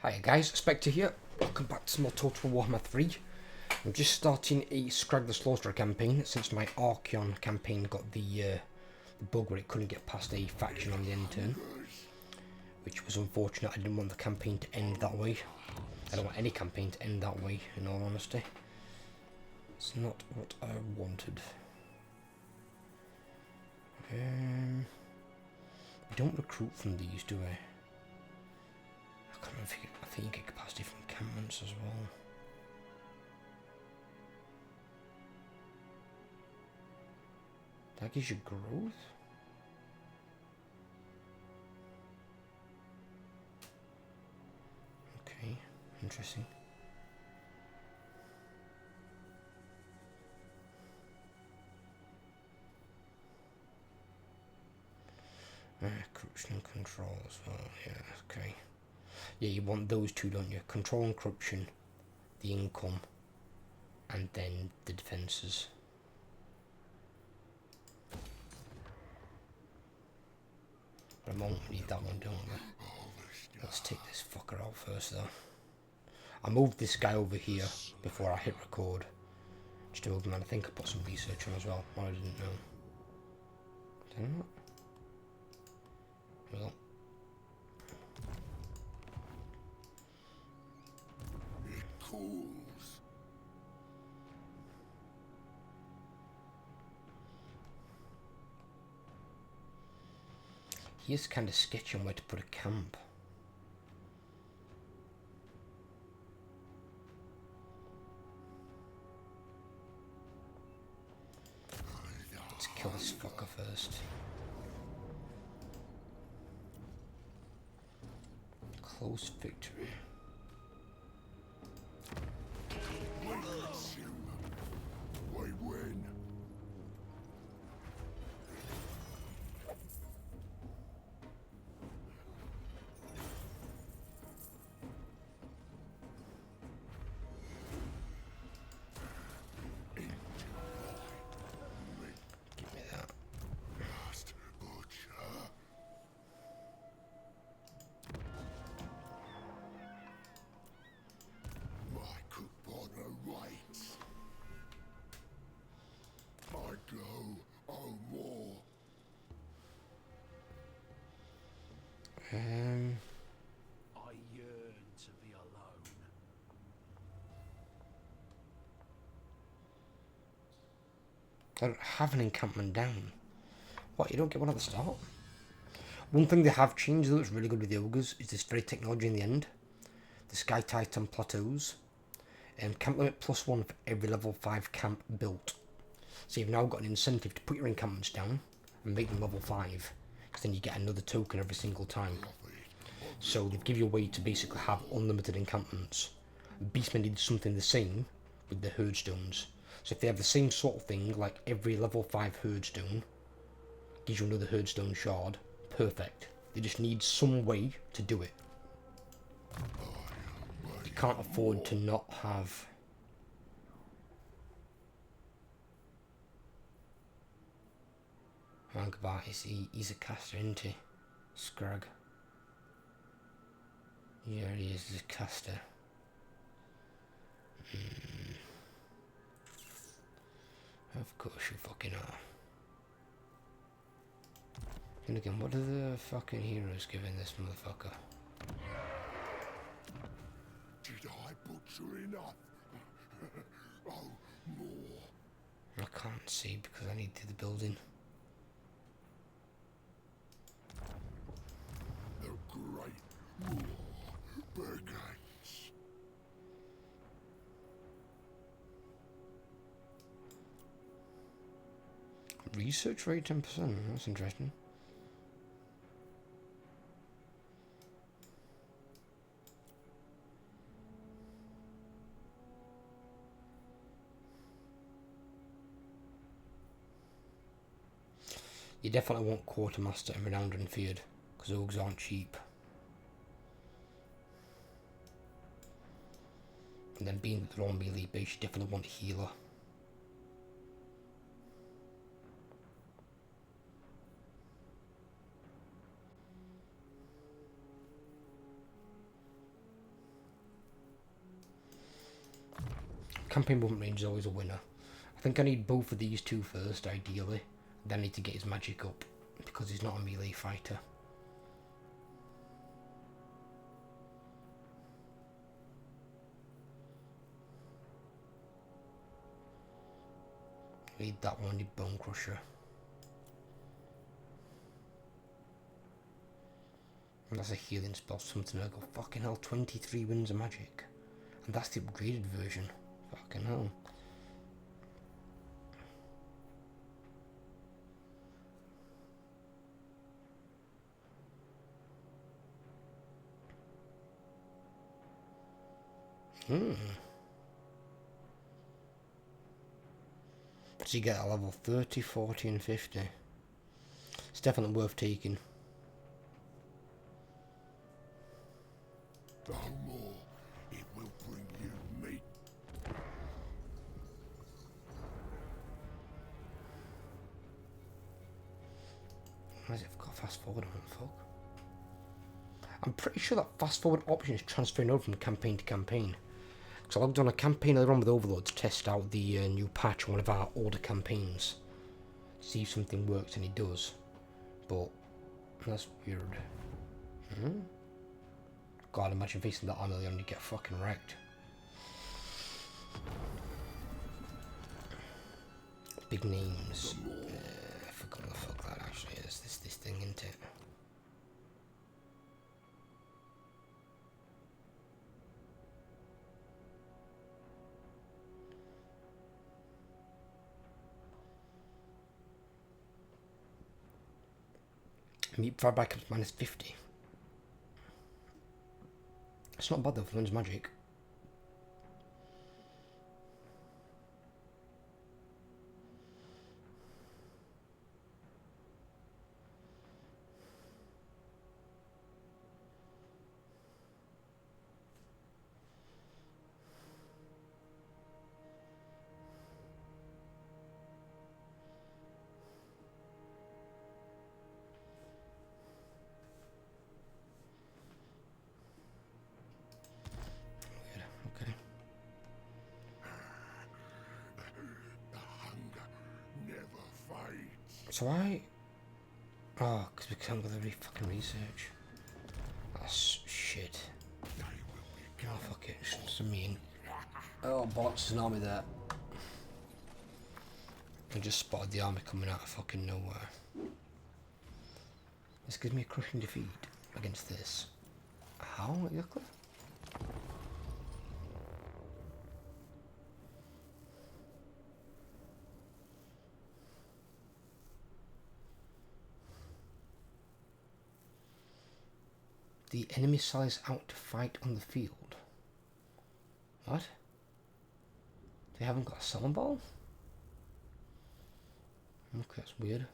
Hi guys, Spectre here. Welcome back to some more Total Warhammer 3. I'm just starting a Skrag the Slaughterer campaign since my Archeon campaign got the bug where it couldn't get past a faction on the end turn, which was unfortunate. I didn't want the campaign to end that way. I don't want any campaign to end that way, in all honesty. It's not what I wanted. We don't recruit from these, do we? I can't remember I think you get capacity from encampments as well. That gives you growth? Okay, interesting. Corruption and control as well, yeah, okay. Yeah, you want those two, don't you? Control and corruption, the income, and then the defences. But I won't need that one, don't we? Let's take this fucker out first, though. I moved this guy over here before I hit record. Just to open, and I think I put some research on as well, what I didn't know. Did I not? Well. He is kind of sketching where to put a camp. Let's kill this fucker first. Close victory. I yearn to be alone. I don't have an encampment down. What, you don't get one at the start? One thing they have changed though that's really good with the Ogres is this very technology in the end. The Sky Titan plateaus. Camp limit +1 for every level 5 camp built. So you've now got an incentive to put your encampments down and make them level 5. Because then you get another token every single time. So they've given you a way to basically have unlimited encampments. Beastmen did something the same with the Herdstones. So if they have the same sort of thing, like every level 5 Herdstone gives you another Herdstone shard, perfect. They just need some way to do it. They can't afford to not have... Rangabat, he's a caster, isn't he? Skrag. Yeah, he is a caster. Of course you fucking are. And again, what are the fucking heroes giving this motherfucker? Did I butcher enough? Oh, more. I can't see because I need to do the building. The great war begins. Research rate 10%, that's interesting. You definitely want Quartermaster and Renowned and Feared, because Ogres aren't cheap. And then being that they're all melee base, you definitely want Healer. campaign movement range is always a winner. I think I need both of these two first, ideally. Then I need to get his magic up, because he's not a melee fighter. Need that one, need Bone Crusher. And that's a healing spell, something I go, fucking hell, 23 winds of magic. And that's the upgraded version. Fucking hell. So you get a level 30, 40 and 50. It's definitely worth taking. No more. It will bring you meat. Why has it got fast forward on it, fuck? I'm pretty sure that fast forward option is transferring over from campaign to campaign. Because I logged on a campaign earlier on with Overlord to test out the new patch on one of our older campaigns. See if something works, and it does. But that's weird. God, imagine facing that on earlier and you get fucking wrecked. Big names. I forgot what the fuck that actually is. This thing, isn't it? Meat fire back up to minus 50. It's not bad though for one's magic. Okay. The hunger never fades. So I... Oh, because we can't go the fucking research. That's shit. They will Oh, become fuck it. It's mean. Oh, bollocks, there's an army there. I just spotted the army coming out of fucking nowhere. This gives me a crushing defeat against this. How exactly? The enemy sallies out to fight on the field. What? They haven't got a summon ball? Okay, that's weird.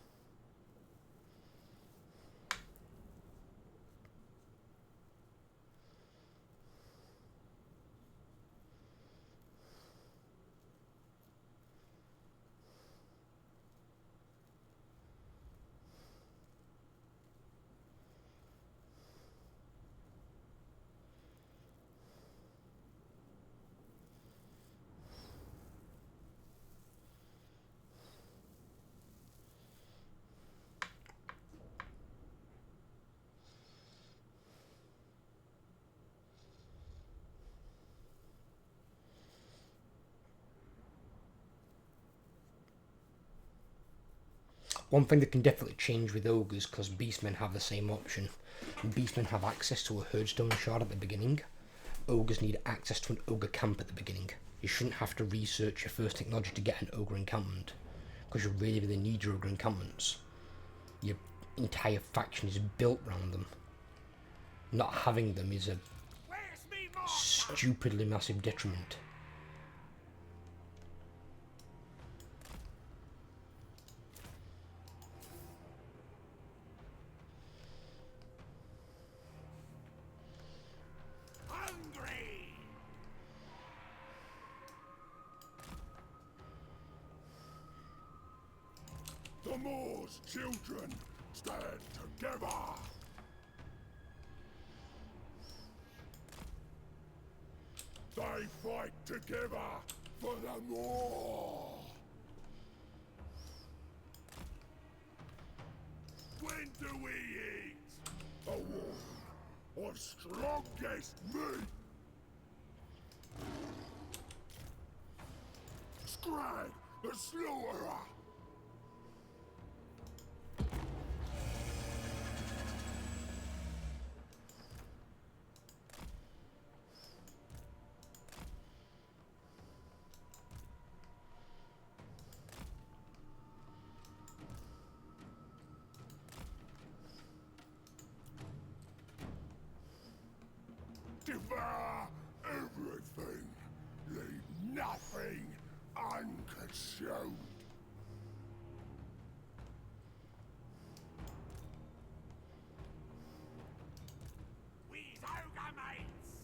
One thing that can definitely change with ogres, because beastmen have the same option. Beastmen have access to a herdstone shard at the beginning. Ogres need access to an ogre camp at the beginning. You shouldn't have to research your first technology to get an ogre encampment, because you really need your ogre encampments. Your entire faction is built around them. Not having them is a stupidly massive detriment. the Moors, children, stand together. They fight together For the more. When do we eat? A war of strongest meat. Skrag, the slaughterer. Devour everything. Leave nothing unconsumed. We's Ogre mates.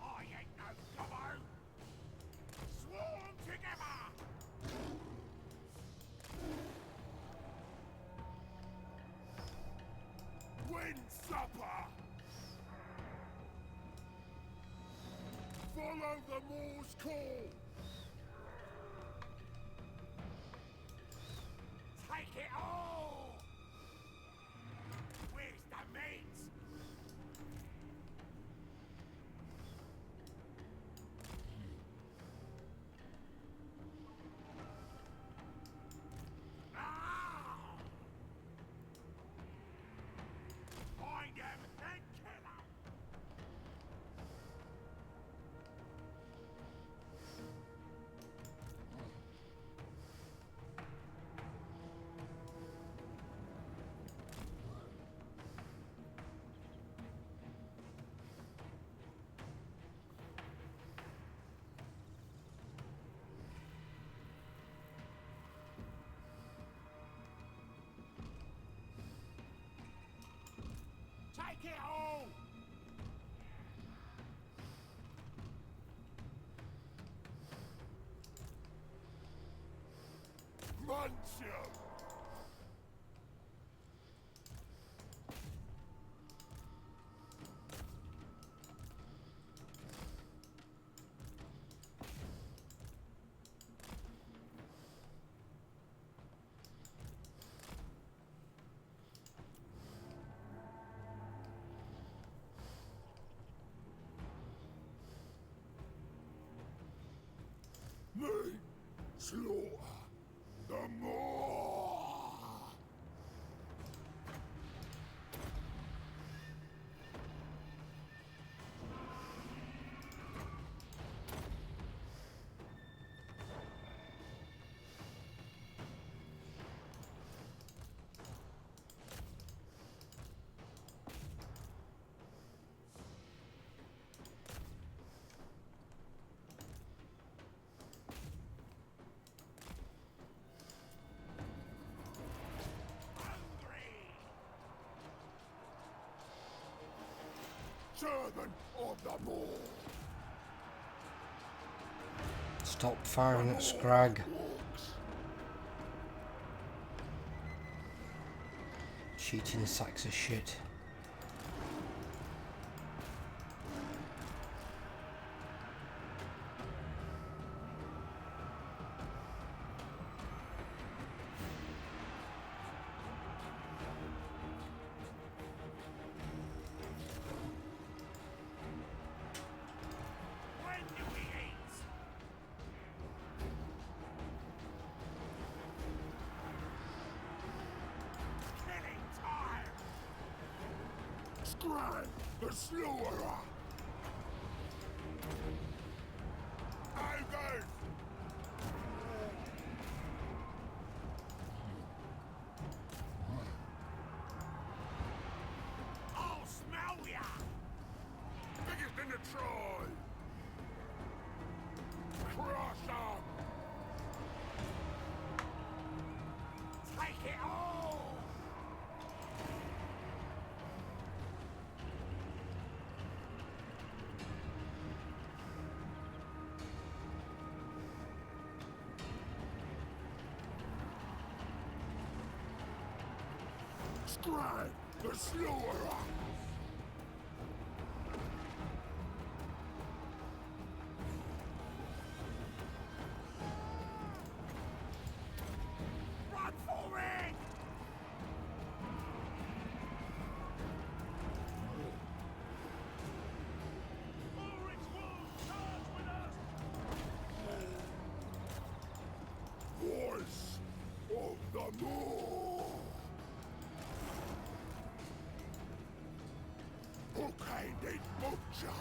I ain't no gobbo. Swarm together. Wind supper. Follow the Moor's call. Take it all. Where's the meat? Ah! Find him and kill him. Take it all! Munch him! Me, slaughter, the more. Servant of the Moor. Stop firing at Skrag. Cheating sacks of shit. When do we eat? Killing time. Skrag, the slaughterer. Ogre. I'll smell ya. Biggest in the Troy. Crush 'em. Take it all. Skrag, the slaughterer. Run for it! Voice of the Moor. Hook-handed butcher.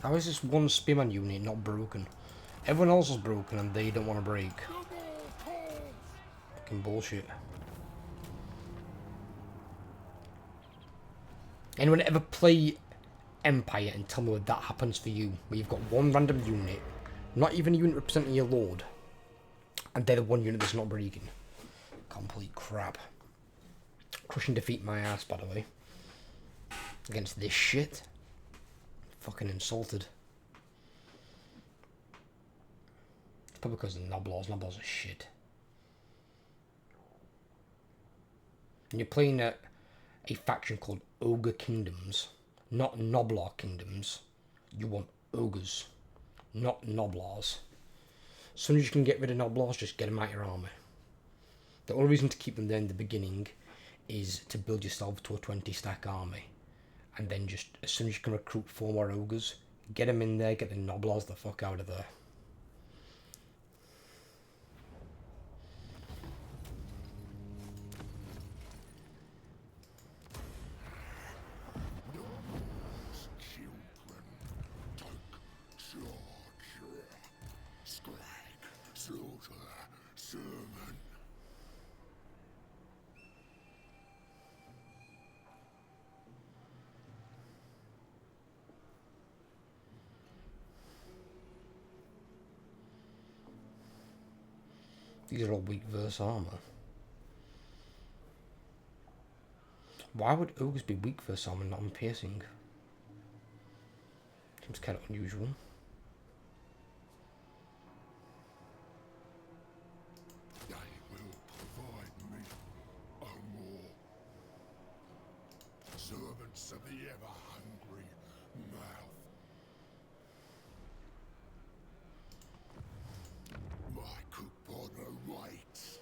How is this one spearman unit not broken? Everyone else is broken and they don't want to break. The Moor calls. Fucking bullshit. Anyone ever play Empire and tell me what that happens for you? Where you've got one random unit, not even a unit representing your lord, and they're the one unit that's not breaking. Complete crap. Crushing defeat my ass, by the way. Against this shit. Fucking insulted. It's probably because of Noblaws. Noblaws are shit. And you're playing a faction called Ogre Kingdoms, not Noblar Kingdoms. You want Ogres, not Noblaws. As soon as you can get rid of Noblaws, just get them out of your army. The only reason to keep them there in the beginning is to build yourself to a 20 stack army. And then just, as soon as you can recruit 4 more Ogres, get them in there, get the Noblaws the fuck out of there. Children, take charge. Skrag, slaughter, sermon. These are all weak verse armor. Why would Ogres be weak verse armor, not on piercing? Seems kind of unusual. They will provide me a more. Servants of the ever-hungry mouth. My coupon awaits.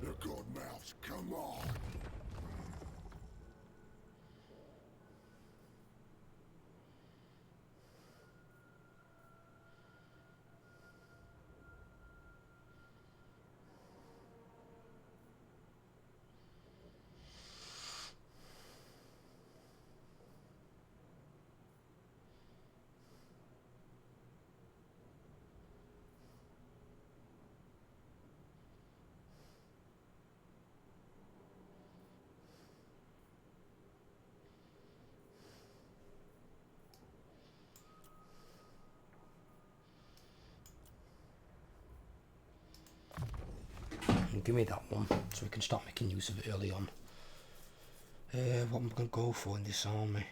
The godmouths, come on. Give me that one, so we can start making use of it early on. What am I going to go for in this army?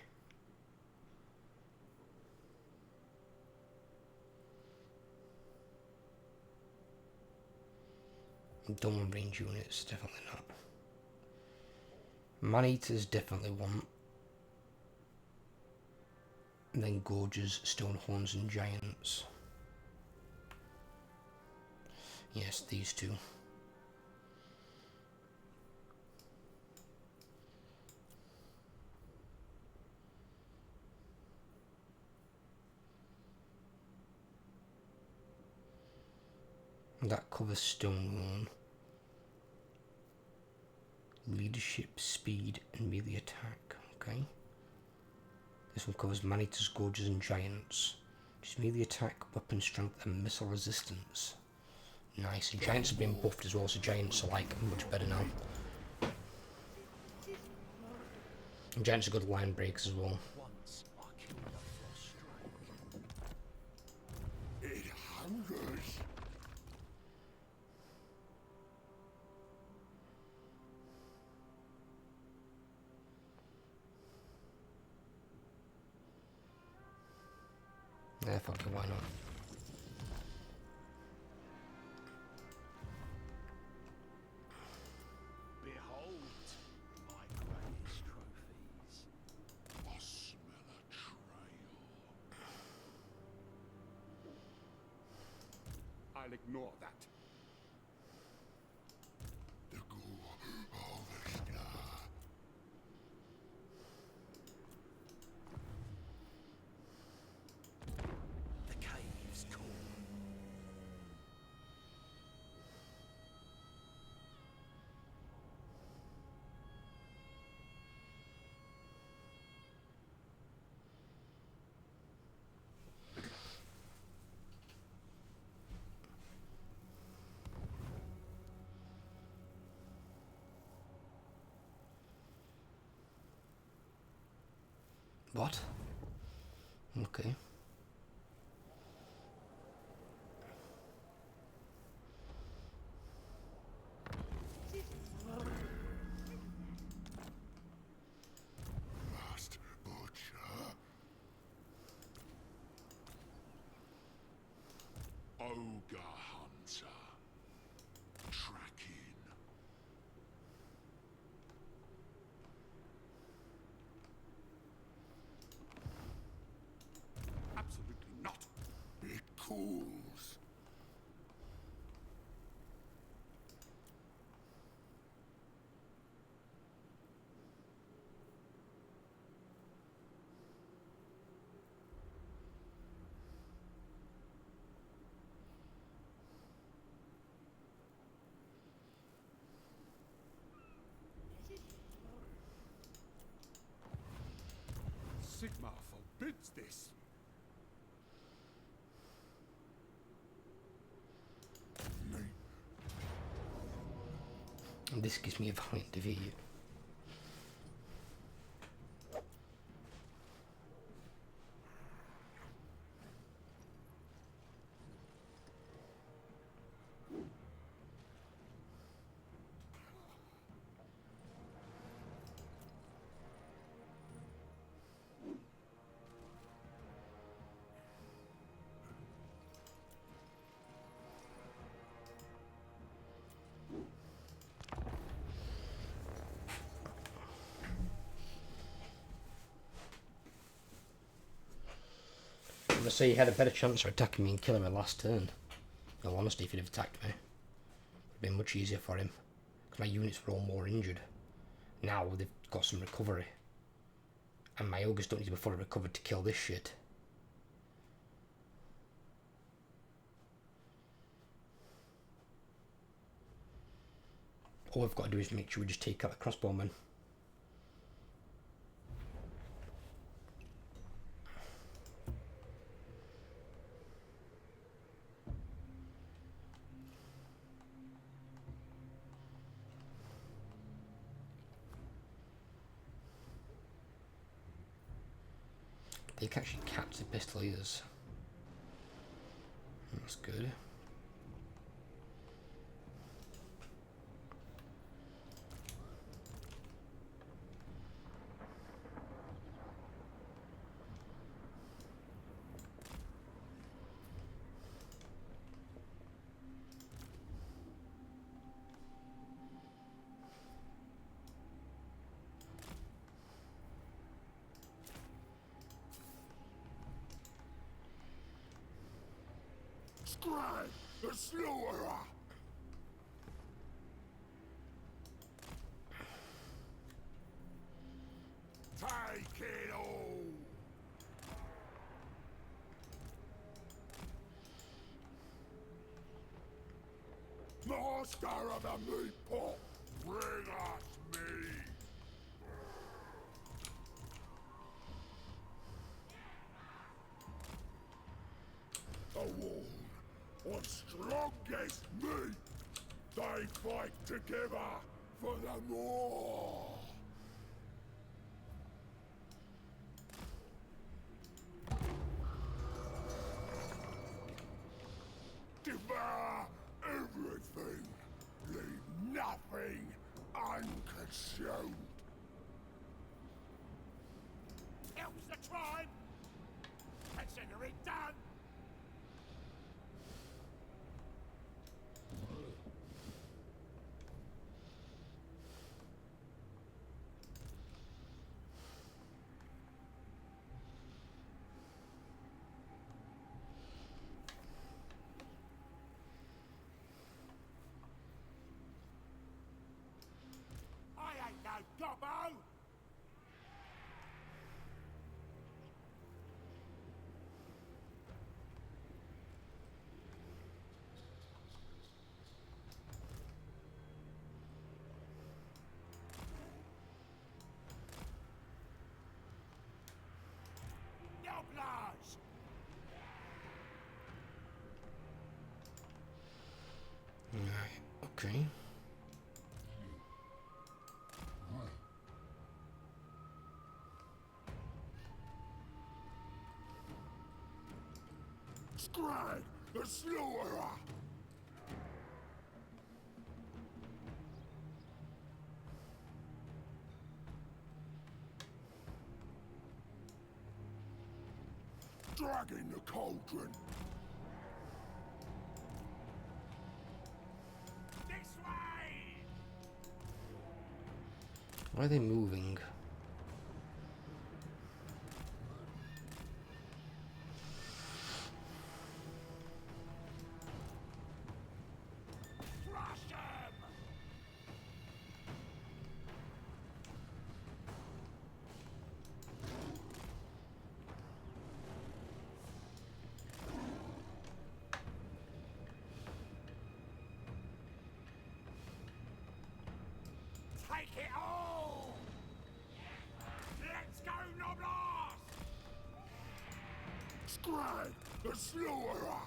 Don't want range units, definitely not. Man-eaters definitely want. And then Gorges, Stonehorns and Giants. Yes, these two. That covers Stonehorn. Leadership, speed, and melee attack. Okay. This one covers Man-eaters, Gorges, and Giants. Just melee attack, weapon strength, and missile resistance. Nice. And Giants have been buffed as well, so Giants are like much better now. And Giants are good line breaks as well. It hungers. Yeah, fuck it, why not? Behold my greatest trophies. I smell a trail. I'll ignore that. The gore harvester. The cave's cool. What? Okay. Last butcher. Ogre hunter. Tracking. Absolutely not. It cools. Sigma forbids this. And this gives me a valiant defeat. I say you had a better chance of attacking me and killing me last turn. In all honesty, if he'd have attacked me, it would have been much easier for him. Because my units were all more injured. Now they've got some recovery. And my ogres don't need to be fully recovered to kill this shit. All we've got to do is make sure we just take out the crossbowmen. They can actually catch the pistoliers. That's good. Skrag, the slaughterer. Take it all. Master of the meat pot, bring us meat. The war on strongest meat. They fight together for the more. Devour everything. Leave nothing unconsumed. Helps the tribe. Consider it done. Skrag, the slaughterer! Dragging the cauldron! This way! Why are they moving? Crush him! Take it all! Let's go, Noblas! Skrag, the slaughterer!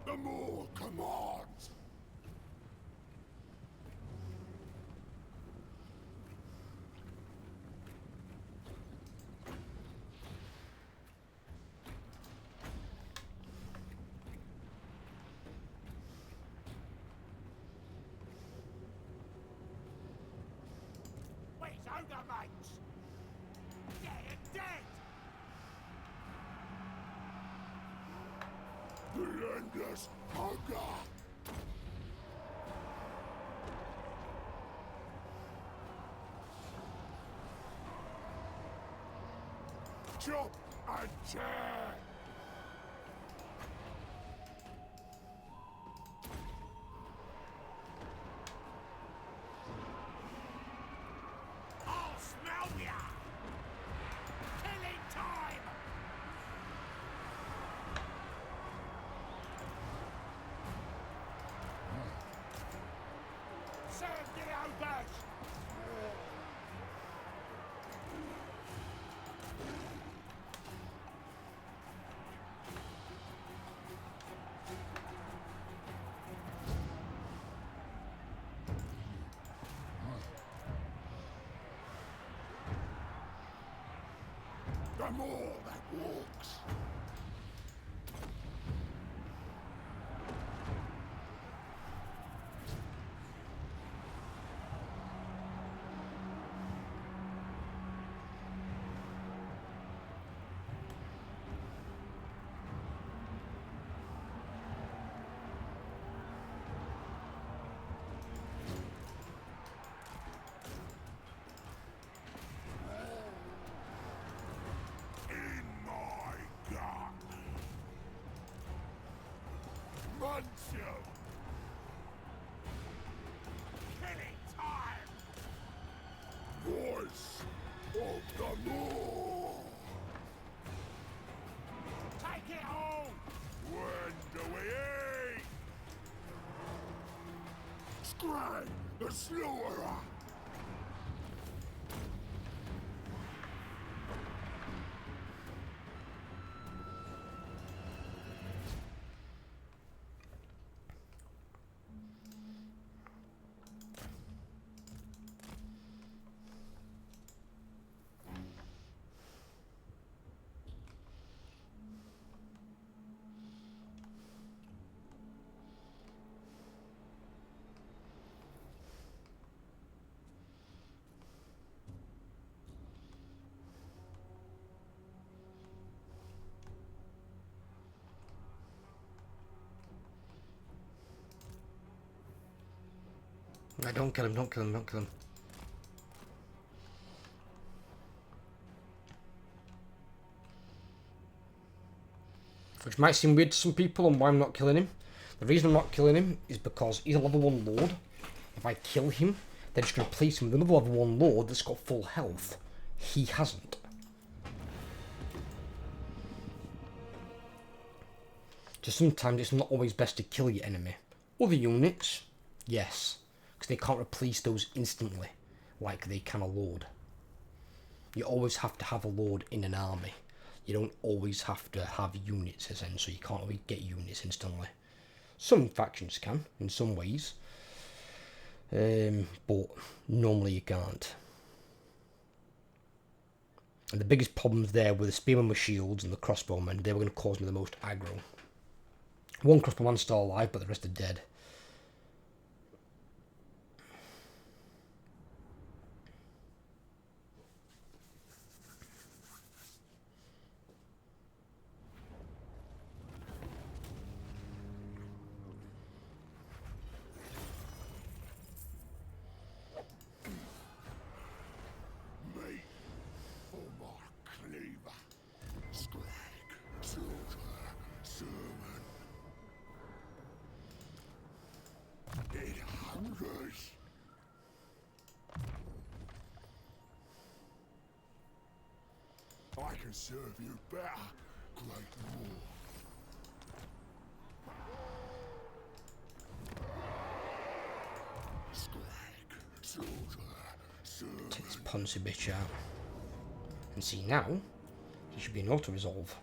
The more commands! Where's Ogre, mates? Dead, dead! The endless hunger! Chop and tear! I'll smell ya! Killing time! Serve the ogres! The more that walks! In my gut! Munch you! Killing time! Voice of the law! Take it all! When do we eat? Skrag, the slaughterer! Right, don't kill him, don't kill him, don't kill him. Which might seem weird to some people on why I'm not killing him. The reason I'm not killing him is because he's a level 1 lord. If I kill him, they're just going to replace him with another level 1 lord that's got full health. He hasn't. So sometimes it's not always best to kill your enemy. Other units, yes. Because they can't replace those instantly, like they can a lord. You always have to have a lord in an army. You don't always have to have units, essentially. You can't always get units instantly. Some factions can, in some ways. But normally you can't. And the biggest problems there were the spearmen with shields and the crossbowmen. They were going to cause me the most aggro. One crossbowman's still alive, but the rest are dead. Mate for my cleaver. Skrag, soldier, servant. It hungers. I can serve you better, great lord. Skrag, soldier, servant. Take this Poncy bitch out. And see now, he should be an auto-resolve.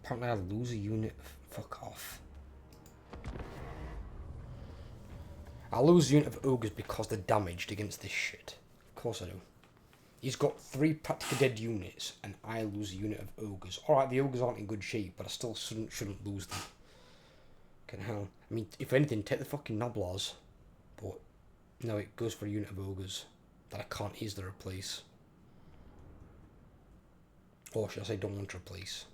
Apparently I lose a unit. Fuck off. I lose a unit of ogres because they're damaged against this shit. Of course I do. He's got 3 practically dead units, and I lose a unit of ogres. Alright, the ogres aren't in good shape, but I still shouldn't lose them. Fucking hell. I mean, if anything, take the fucking Noblars. But, no, it goes for a unit of ogres that I can't easily replace. Or should I say don't want to replace.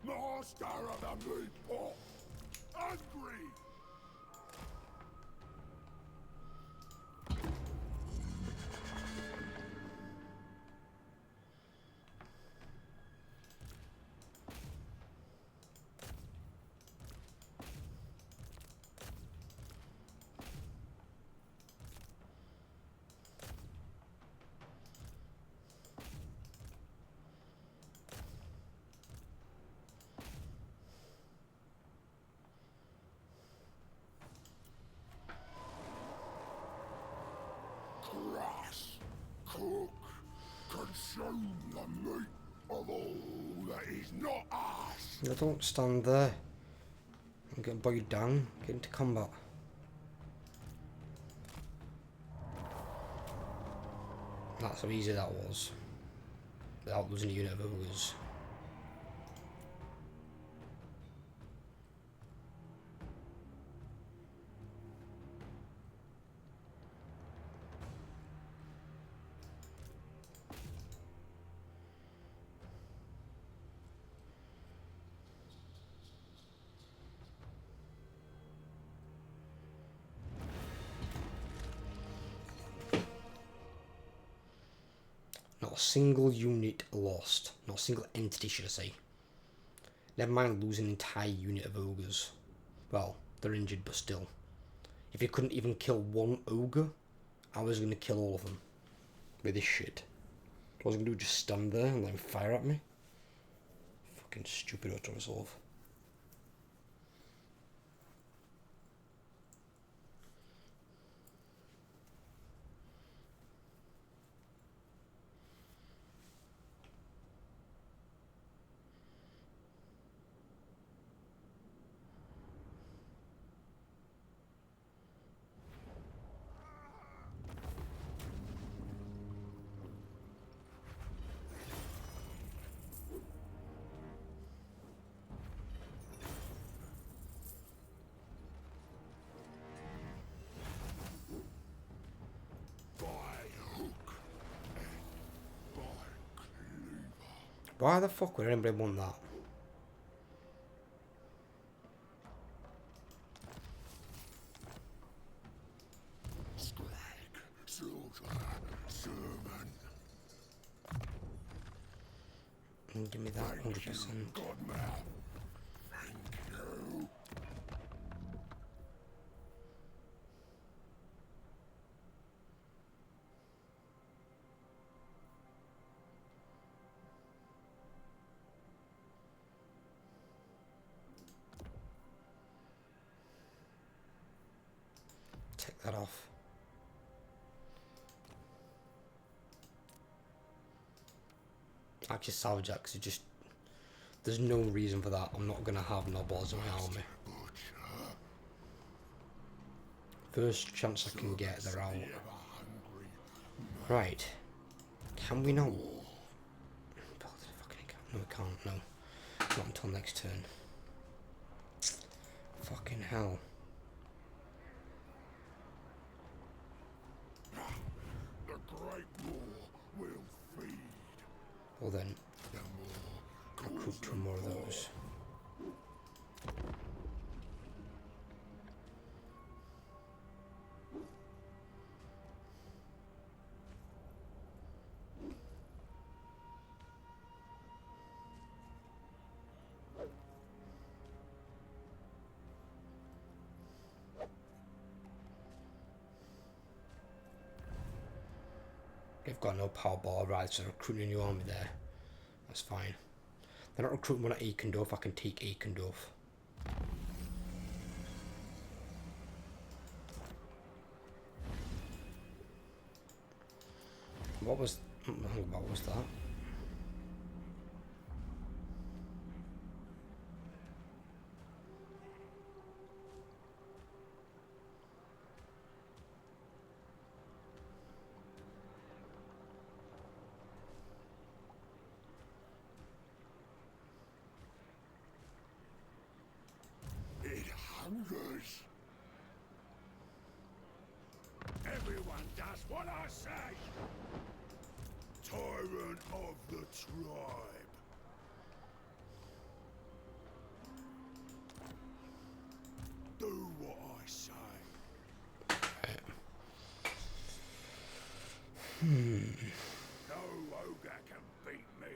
Master of the meat pot. Angry. Crush, cook, consume the meat of all that is not us. No, don't stand there. I'm getting bogged down. Get into combat. That's how easy that was. Without losing a unit of ogres. Not a single unit lost. Not a single entity, should I say. Never mind losing an entire unit of ogres. Well, they're injured, but still. If you couldn't even kill one ogre, I was going to kill all of them. With this shit. What was I going to do? Just stand there and let him fire at me? Fucking stupid auto-resolve. Why the fuck would anybody want that? Skrag, soldier, servant. Give me that 100%. Godmouth. Thank you. Take that off. Actually salvage that because it just... There's no reason for that. I'm not going to have nobles in my army. First chance I can get, they're out. Right. Can we not... Build a fucking account? No, we can't. No. Not until next turn. Fucking hell. The Great War will feed. Well then, The more recruit 2 more of those. They've got no power bar, right, so recruiting a new army there. That's fine. They're not recruiting one at Eikendorf, I can take Eikendorf. What was that? it hungers. Everyone does what I say. Tyrant of the tribe. Do what I say. No ogre can beat me.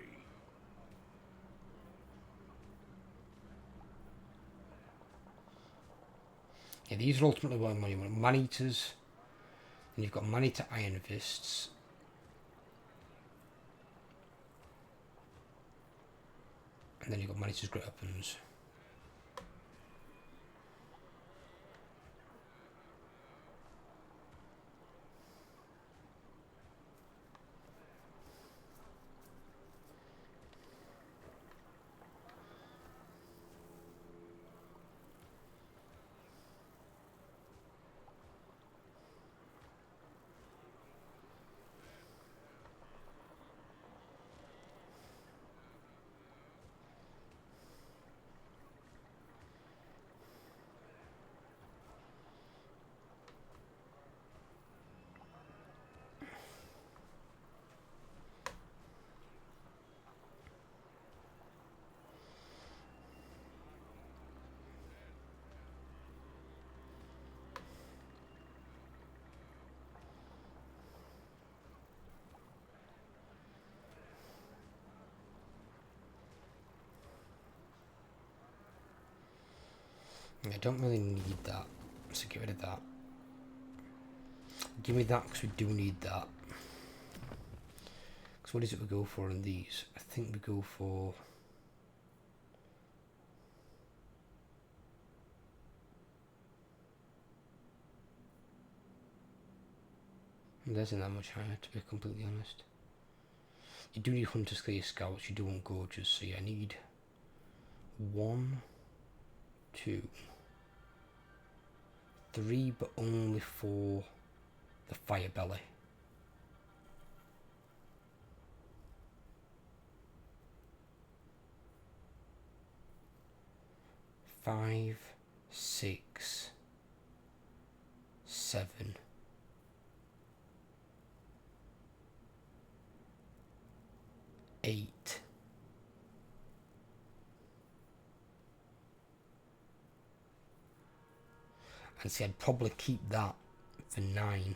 Yeah, these are ultimately what money. Man-eaters, and you've got man-eater iron fists. And then you've got man-eater's great weapons. I don't really need that, so get rid of that. Give me that because we do need that. Because what is it we go for in these? I think we go for... There isn't that much higher, to be completely honest. You do need Hunter's Clear Scouts, you do want Gorges, so yeah, I need 1, 2, 3, but only for the Fire Belly. 5, 6, 7, 8, And see, I'd probably keep that for 9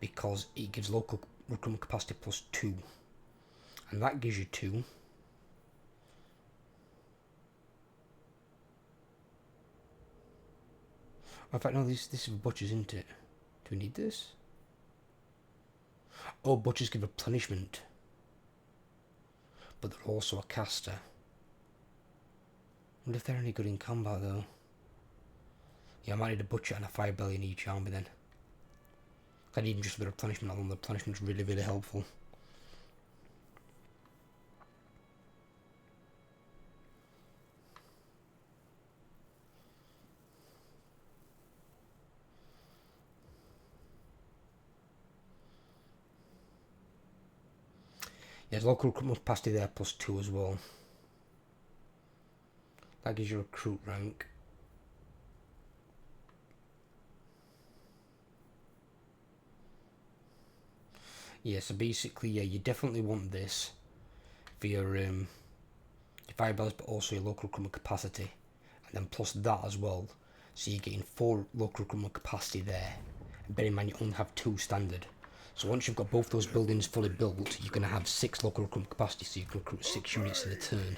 because it gives local recruitment capacity +2, and that gives you 2. In fact, no, this is butchers, isn't it? Do we need this? Oh, butchers give replenishment, but they're also a caster. I wonder if they're any good in combat though. Yeah, I might need a butcher and a fire belly in each army then. I need them just for the replenishment alone. The replenishment's really, really helpful. Yeah, there's local recruitment capacity there +2 as well. That gives you recruit rank. Yeah, so basically, yeah, you definitely want this for your fire bells, but also your local recruitment capacity, and then plus that as well. So you're getting 4 local recruitment capacity there. And bear in mind, you only have 2 standard. So once you've got both those buildings fully built, you're going to have 6 local recruitment capacity, so you can recruit 6 units in a turn,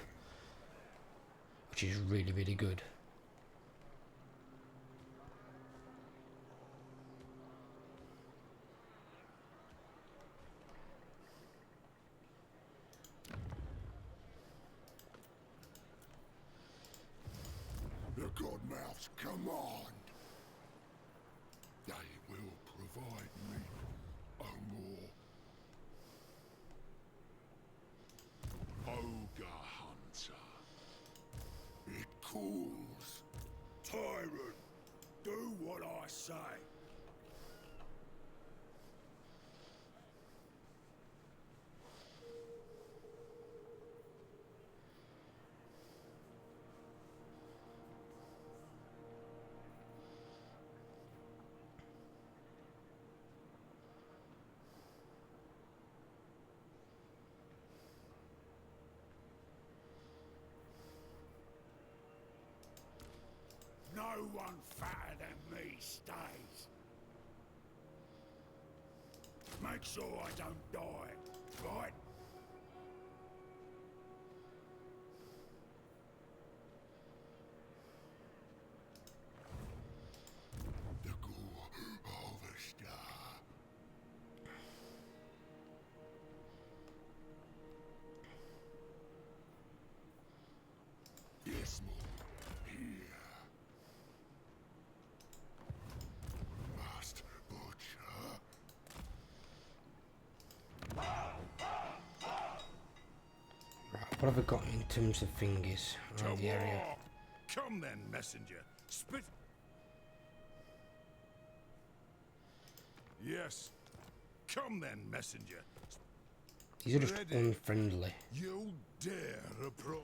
which is really, really good. The Godmouth's command. They will provide me a more Ogre hunter. It calls. Tyrant, do what I say. No one fatter than me stays. Make sure I don't die, right? The gore harvester. Yes, more. Here. Must butcher. Right, what have we got in terms of thingies around the area? Come then, messenger. Spit. Yes. Come then, messenger. These are just Ready. unfriendly. You dare approach.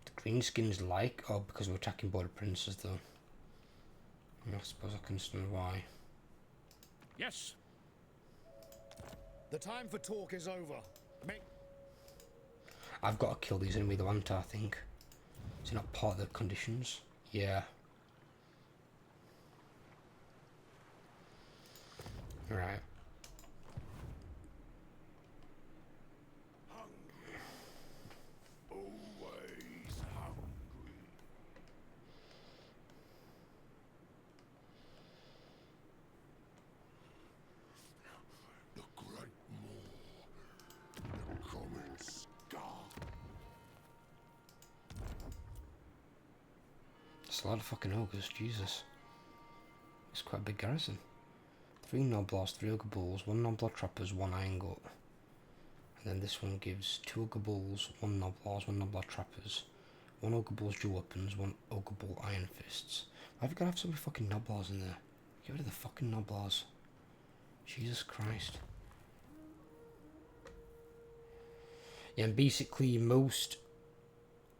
The greenskins like, oh, because we're attacking border princes though. I suppose I can understand why. Yes. The time for talk is over. Make I've got to kill these enemy though, haven't I think? Is it not part of the conditions? Yeah. Right. Always hungry. The Great Moor. The common Skrag. It's a lot of fucking ogres, Jesus. It's quite a big garrison. 3 Noblars, 3 Ogre Bulls, 1 Noblar Trappers, 1 Iron Gut. And then this one gives 2 Ogre Bulls, 1 Noblars, 1 Noblar Trappers, 1 Ogre Bulls Dual Weapons, 1 Ogre Bull Iron Fists. Why have you got to have so many fucking Noblars in there? Get rid of the fucking Noblars. Jesus Christ. Yeah, and basically most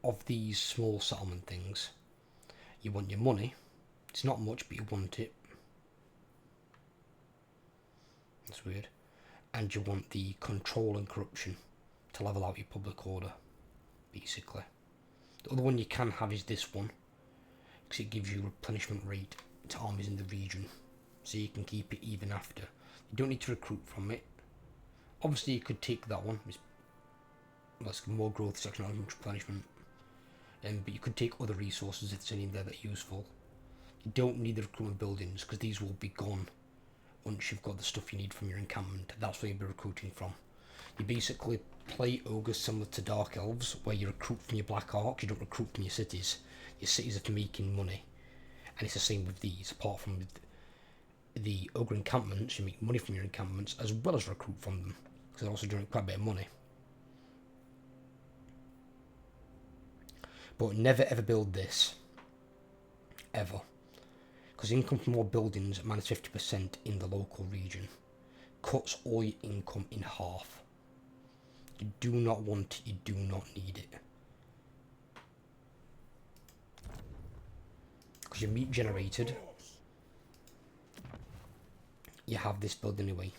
of these small settlement things, you want your money. It's not much, but you want it. That's weird. And you want the control and corruption to level out your public order, basically. The other one you can have is this one, because it gives you replenishment rate to armies in the region, so you can keep it even after. You don't need to recruit from it. Obviously you could take that one, let's more growth, section of replenishment, but you could take other resources if there's any in there that are useful. You don't need the recruitment buildings, because these will be gone once you've got the stuff you need from your encampment. That's where you'll be recruiting from. You basically play ogres similar to dark elves, where you recruit from your black arcs, you don't recruit from your cities. Your cities are for making money, and it's the same with these. Apart from with the ogre encampments, you make money from your encampments as well as recruit from them, because they're also doing quite a bit of money. But never ever build this, ever, because income from more buildings minus 50% in the local region cuts all your income in half. You do not want it, you do not need it. Because your meat generated, you have this build anyway.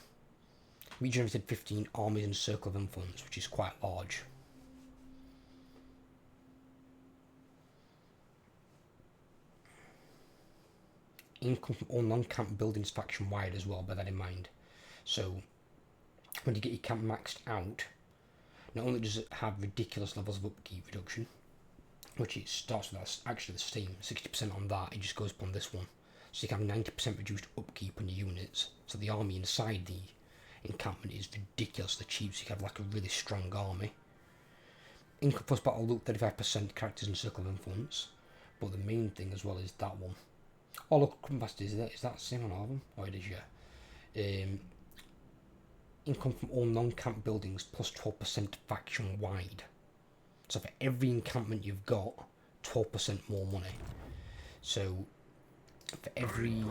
Meat generated 15 armies and circle of influence, which is quite large. Income from all non-camp buildings faction wide as well, bear that in mind. So when you get your camp maxed out, not only does it have ridiculous levels of upkeep reduction, which it starts with, that's actually the same, 60% on that, it just goes upon this one. So you can have 90% reduced upkeep on your units, so the army inside the encampment is ridiculously cheap, so you can have like a really strong army. Income plus battle loot, 35% characters and circle of influence, but the main thing as well is that one. Oh look, capacity, is that the same on all of them? Oh it is, yeah. Income from all non-camp buildings plus 12% faction wide. So for every encampment you've got, 12% more money. So for every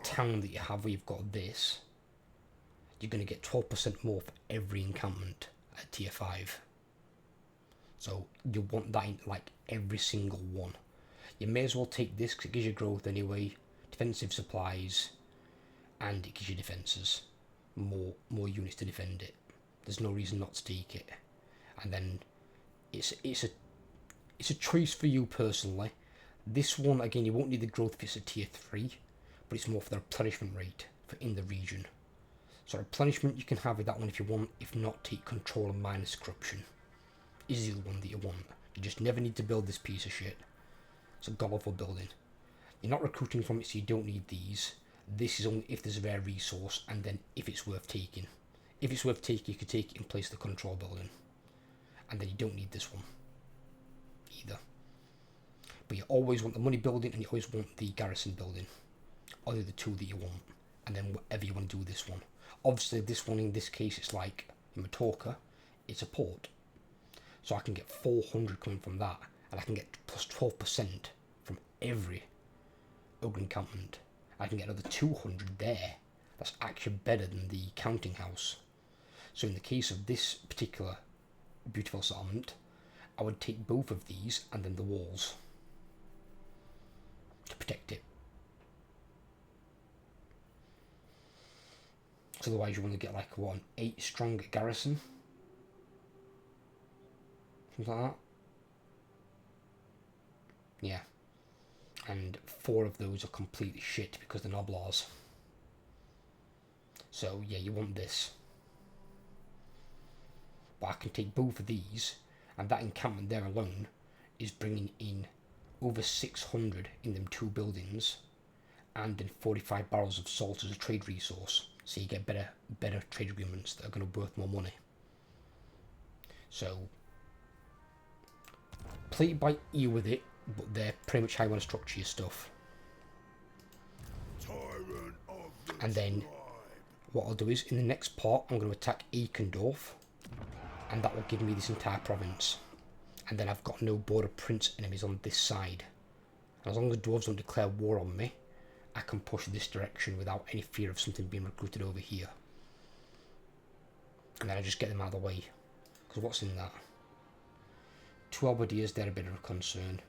town that you have where you've got this, you're going to get 12% more for every encampment at tier 5. So you want that in like every single one. You may as well take this because it gives you growth anyway, defensive supplies, and it gives you defences. More units to defend it. There's no reason not to take it. And then it's a choice for you personally. This one again, you won't need the growth if it's a tier 3, but it's more for the replenishment rate for in the region. So replenishment you can have with that one if you want. If not, take control and minus corruption is the other one that you want. You just never need to build this piece of shit. It's a god-awful building. You're not recruiting from it, so you don't need these. This is only if there's a rare resource, and then if it's worth taking. If it's worth taking, you could take it in place of the control building. And then you don't need this one either. But you always want the money building, and you always want the garrison building. Are the two that you want. And then whatever you want to do with this one. Obviously, this one in this case, it's like in Matorka, it's a port. So I can get 400 coming from that, and I can get plus 12% from every ogre encampment. I can get another 200 there. That's actually better than the counting house. So in the case of this particular beautiful settlement, I would take both of these and then the walls to protect it. So otherwise you want to get like what, an 8 strong garrison? Something like that. Yeah. And 4 of those are completely shit because they're noblars. So yeah, you want this. But I can take both of these, and that encampment there alone is bringing in over 600 in them 2 buildings, and then 45 barrels of salt as a trade resource. So you get better trade agreements that are going to be worth more money. So play it by ear with it, but they're pretty much how you want to structure your stuff. And then what I'll do is in the next part I'm going to attack Eikendorf, and that will give me this entire province. And then I've got no border prince enemies on this side. And as long as dwarves don't declare war on me, I can push this direction without any fear of something being recruited over here. And then I just get them out of the way. Because what's in that? 2 halberdiers, they're a bit of a concern.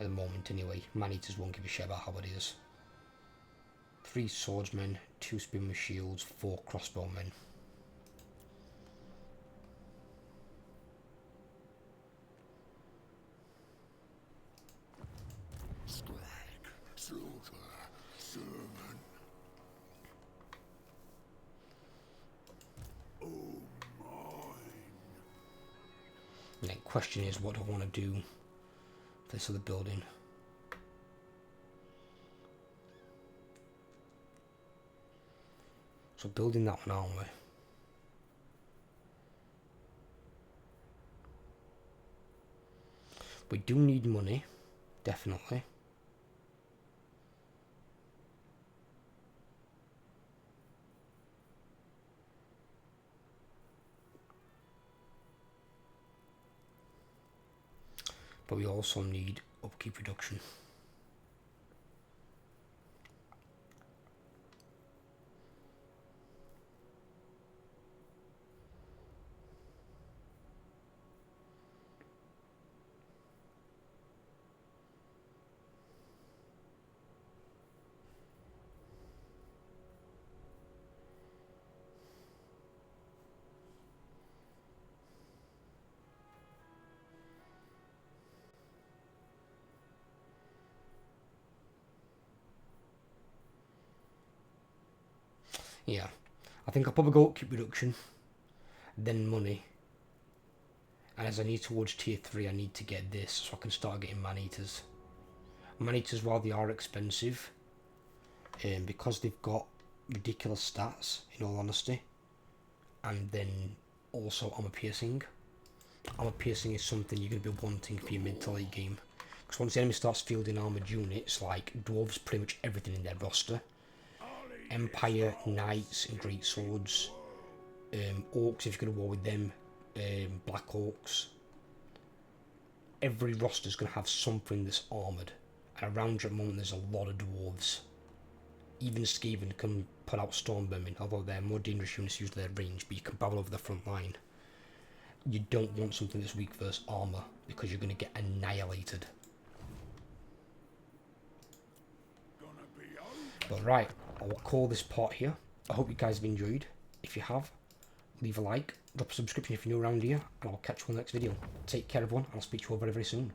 At the moment anyway. Man-eaters won't give a shit about halberdiers. 3 swordsmen, 2 spearmen with shields, 4 crossbowmen. question is, what do I want to do for this other building? So building that one, aren't we? We do need money, definitely. But we also need upkeep reduction. Yeah, I think I'll probably go upkeep reduction, then money. And as I need towards tier 3, I need to get this so I can start getting man-eaters. Man-eaters, while they are expensive, because they've got ridiculous stats, in all honesty, and then also armor piercing. Armor piercing is something you're going to be wanting for your mid to late game. Because once the enemy starts fielding armoured units, like dwarves, pretty much everything in their roster, Empire, Knights, and Great Swords, Orcs if you're going to war with them, Black Orcs. Every roster's going to have something that's armoured. And around you at the moment there's a lot of dwarves. Even Skaven can put out Stormbombing, although they're more dangerous units used to their range, but you can barrel over the front line. You don't want something that's weak versus armour, because you're going to get annihilated. But right, I'll call this part here. I hope you guys have enjoyed. If you have, leave a like, drop a subscription if you're new around here, and I'll catch you on the next video. Take care everyone, and I'll speak to you all very, very soon.